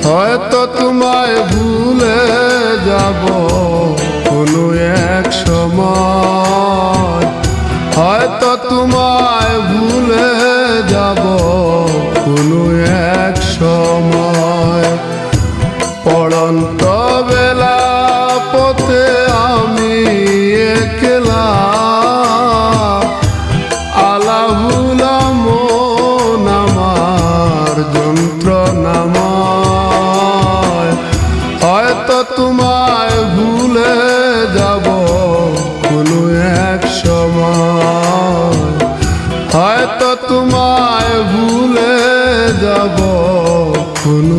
হয়তো তোমায় ভুলে যাব কোনো এক সময়, হয়তো তোমায় ভুলে যাব কোনো এক সময়। পড়ন্ত বেলা পথে আমি একলা, আলাহুলা মন আমার যন্ত্রণাময়। হয়তো তোমায় ভুলে যাব কোনো এক সময়, হয়তো তোমায় ভুলে যাব কোনো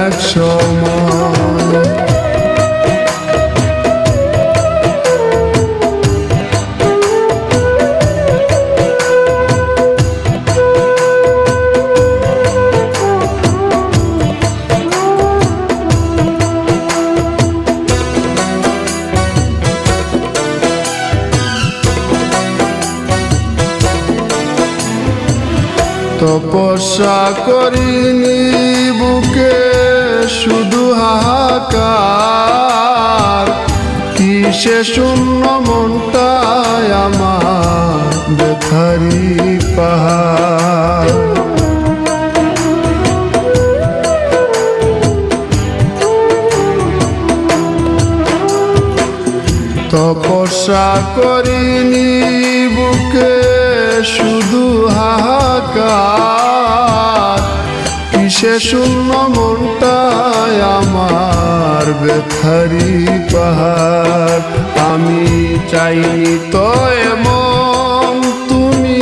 এক সময়। তপস্যা করিনি বুকে শুধু হাহাকার, কিসে শূন্য মনটায় আমার ব্যথারি পাহাড়। তপস্যা করিনি বুকে শুধু হাহাকার, কিসে শূন্য মনটায় আমার ব্যথারি পাহাড়। আমি চাইনি তো এমন, তুমি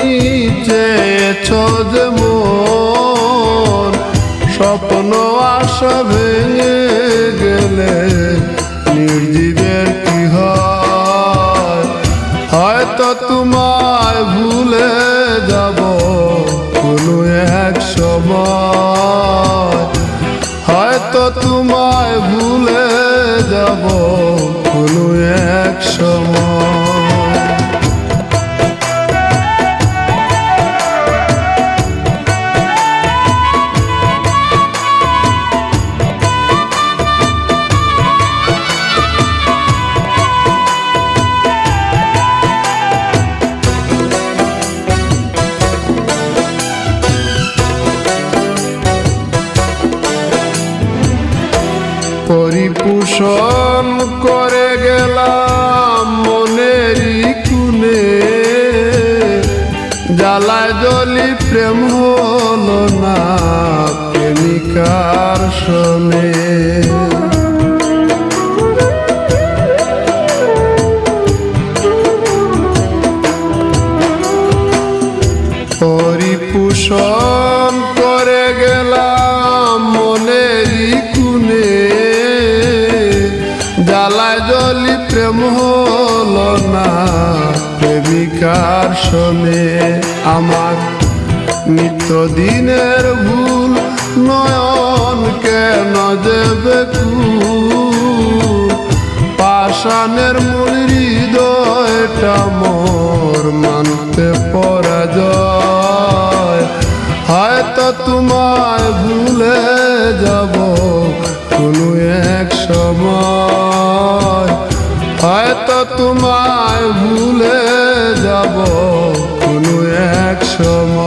চেয়েছ যেমন, স্বপ্ন আশা ভেঙে গেলে নির্জীবের কি হয়। হয়তো তোমায় ভুলে যাব কোনো এক সময়, হয়তো তোমায় ভুলে যাব কোনো এক সময়। পরিপোষণ করে গেলাম মনেরই কুনে, জ্বালায় জ্বলি প্রেম হলো না প্রেমিকার শোনে। পরিপোষণ করে গেলাম মনেরই কুনে, জ্বালায় জ্বলি প্রেম হলো না প্রেমিকার শোনে। আমার নিত্যদিনের ভুল নয়ন কেন যে বেকুল, পাষাণের মূল হৃদয়টা মোর মানতে পরাজয়। হয়তো তোমায় ভুলে যাব কোনো এক সময়, হয়তো তোমায় ভুলে যাব কোনো এক সময়।